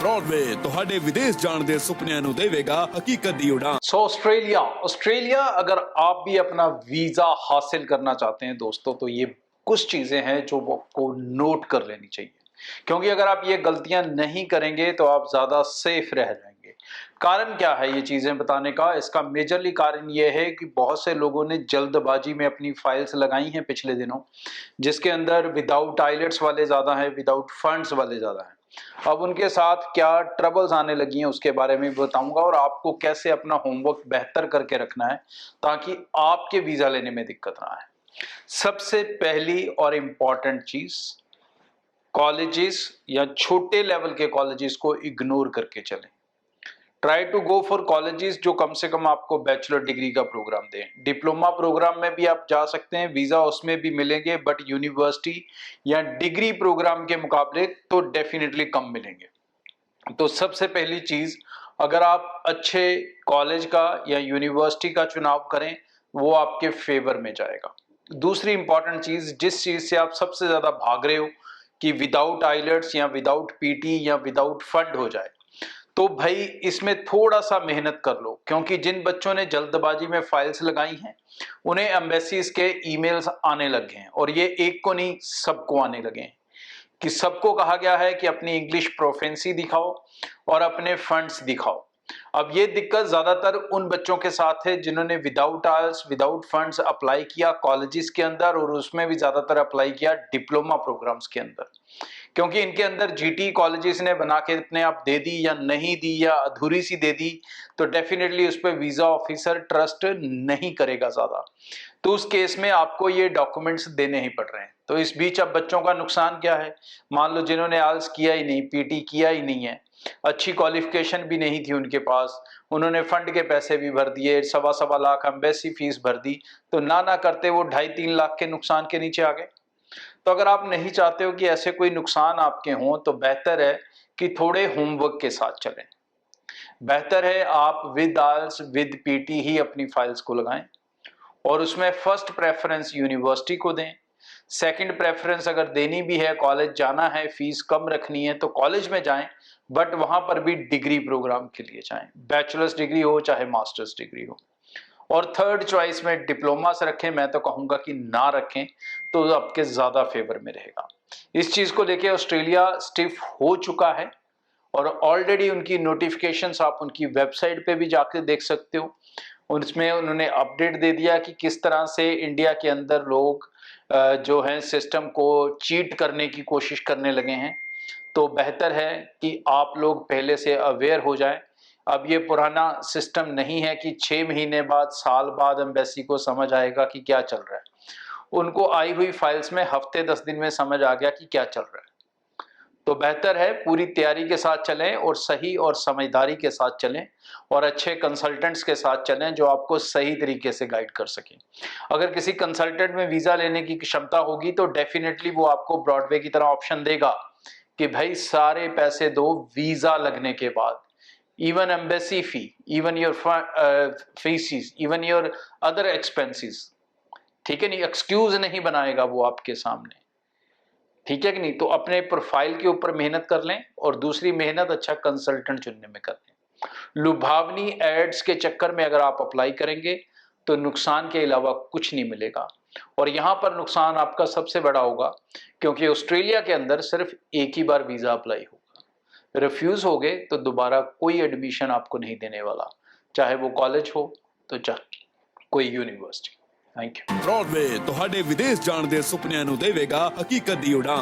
Broadway ਤੁਹਾਡੇ ਵਿਦੇਸ਼ ਜਾਣ ਦੇ ਸੁਪਨਿਆਂ ਨੂੰ ਦੇਵੇਗਾ ਹਕੀਕਤ ਦੀ ਉਡਾਨ। सो ऑस्ट्रेलिया अगर आप भी अपना वीजा हासिल करना चाहते हैं दोस्तों, तो ये कुछ चीजें हैं जो आपको नोट कर लेनी चाहिए, क्योंकि अगर आप ये गलतियां नहीं करेंगे तो आप ज्यादा सेफ रह जाएंगे। कारण क्या है ये चीजें बताने का? इसका मेजरली कारण ये है कि बहुत से लोगों ने जल्दबाजी में अपनी फाइल्स लगाई हैं पिछले दिनों, जिसके अंदर विदाउट आइलेट्स वाले ज्यादा हैं, विदाउट फंड्स वाले ज्यादा हैं। अब उनके साथ क्या ट्रबल्स आने लगी हैं उसके बारे में बताऊंगा, और आपको कैसे अपना होमवर्क बेहतर करके रखना है ताकि आपके वीजा लेने में दिक्कत ना आए। सबसे पहली और इम्पॉर्टेंट चीज, कॉलेजेस या छोटे लेवल के कॉलेजेस को इग्नोर करके चलें। Try to go for colleges जो कम से कम आपको बैचलर डिग्री का प्रोग्राम दें। डिप्लोमा प्रोग्राम में भी आप जा सकते हैं, वीजा उसमें भी मिलेंगे, बट यूनिवर्सिटी या डिग्री प्रोग्राम के मुकाबले तो डेफिनेटली कम मिलेंगे। तो सबसे पहली चीज, अगर आप अच्छे कॉलेज का या यूनिवर्सिटी का चुनाव करें वो आपके फेवर में जाएगा। दूसरी इंपॉर्टेंट चीज, जिस चीज से आप सबसे ज्यादा भाग रहे हो कि विदाउट आइलेट्स या विदाउट पीटी या विदाउट फंड हो जाए, तो भाई इसमें थोड़ा सा मेहनत कर लो, क्योंकि जिन बच्चों ने जल्दबाजी में फाइल्स लगाई हैं उन्हें एम्बेसीज के ईमेल्स आने लगे हैं, और ये एक को नहीं सबको आने लगे हैं कि सबको कहा गया है कि अपनी इंग्लिश प्रोफेंसी दिखाओ और अपने फंड्स दिखाओ। अब ये दिक्कत ज्यादातर उन बच्चों के साथ है जिन्होंने विदाउट आइल्स विदाउट फंड्स अप्लाई किया कॉलेजेस के अंदर, और उसमें भी ज्यादातर अप्लाई किया डिप्लोमा प्रोग्राम्स के अंदर, क्योंकि इनके अंदर जीटी कॉलेजेस ने बना के अपने आप दे दी या नहीं दी या अधूरी सी दे दी, तो डेफिनेटली उस पर वीजा ऑफिसर ट्रस्ट नहीं करेगा ज्यादा। तो उस केस में आपको ये डॉक्यूमेंट्स देने ही पड़ रहे हैं। तो इस बीच अब बच्चों का नुकसान क्या है? मान लो जिन्होंने आइल्स किया ही नहीं, पीटी किया ही नहीं है, अच्छी क्वालिफिकेशन भी नहीं थी उनके पास, उन्होंने फंड के पैसे भी भर दिए, 1.25 लाख एम्बेसी फीस भर दी, तो ना करते वो 2.5-3 लाख के नुकसान के नीचे आ गए। तो अगर आप नहीं चाहते हो कि ऐसे कोई नुकसान आपके हों, तो बेहतर है कि थोड़े होमवर्क के साथ चलें। बेहतर है आप विद आइल्स विद पीटी ही अपनी फाइल्स को लगाएं, और उसमें फर्स्ट प्रेफरेंस यूनिवर्सिटी को दें। सेकंड प्रेफरेंस अगर देनी भी है, कॉलेज जाना है, फीस कम रखनी है, तो कॉलेज में जाएं, बट वहां पर भी डिग्री प्रोग्राम के लिए जाएं, बैचलर्स डिग्री हो चाहे मास्टर्स डिग्री हो। और थर्ड चॉइस में डिप्लोमा से रखें, मैं तो कहूंगा कि ना रखें, तो आपके ज्यादा फेवर में रहेगा। इस चीज को लेके ऑस्ट्रेलिया स्टिफ हो चुका है, और ऑलरेडी उनकी नोटिफिकेशंस आप उनकी वेबसाइट पे भी जाकर देख सकते हो। उसमें उन्होंने अपडेट दे दिया कि किस तरह से इंडिया के अंदर लोग जो हैं सिस्टम को चीट करने की कोशिश करने लगे हैं। तो बेहतर है कि आप लोग पहले से अवेयर हो जाएं। अब ये पुराना सिस्टम नहीं है कि 6 महीने बाद, साल बाद एम्बेसी को समझ आएगा कि क्या चल रहा है। उनको आई हुई फाइल्स में हफ्ते 10 दिन में समझ आ गया कि क्या चल रहा है। तो बेहतर है पूरी तैयारी के साथ चलें, और सही और समझदारी के साथ चलें, और अच्छे कंसल्टेंट्स के साथ चलें जो आपको सही तरीके से गाइड कर सकें। अगर किसी कंसल्टेंट में वीजा लेने की क्षमता होगी तो डेफिनेटली वो आपको ब्रॉडवे की तरह ऑप्शन देगा कि भाई सारे पैसे दो वीजा लगने के बाद, even embassy fee, even your fees, even your other expenses, ठीक है नहीं, एक्सक्यूज नहीं बनाएगा वो आपके सामने, ठीक है कि नहीं। तो अपने प्रोफाइल के ऊपर मेहनत कर लें, और दूसरी मेहनत अच्छा कंसल्टेंट चुनने में कर लें। लुभावनी एड्स के चक्कर में अगर आप अप्लाई करेंगे तो नुकसान के अलावा कुछ नहीं मिलेगा, और यहाँ पर नुकसान आपका सबसे बड़ा होगा, क्योंकि ऑस्ट्रेलिया के अंदर सिर्फ एक ही बार वीजा अप्लाई होगा। रिफ्यूज हो गए तो दोबारा कोई एडमिशन आपको नहीं देने वाला, चाहे वो कॉलेज हो तो चाहे कोई यूनिवर्सिटी। Thank you. ब्रॉडवे ਤੁਹਾਡੇ ਵਿਦੇਸ਼ ਜਾਣ ਦੇ ਸੁਪਨਿਆਂ ਨੂੰ ਦੇਵੇਗਾ ਹਕੀਕਤ ਦੀ ਉਡਾਨ।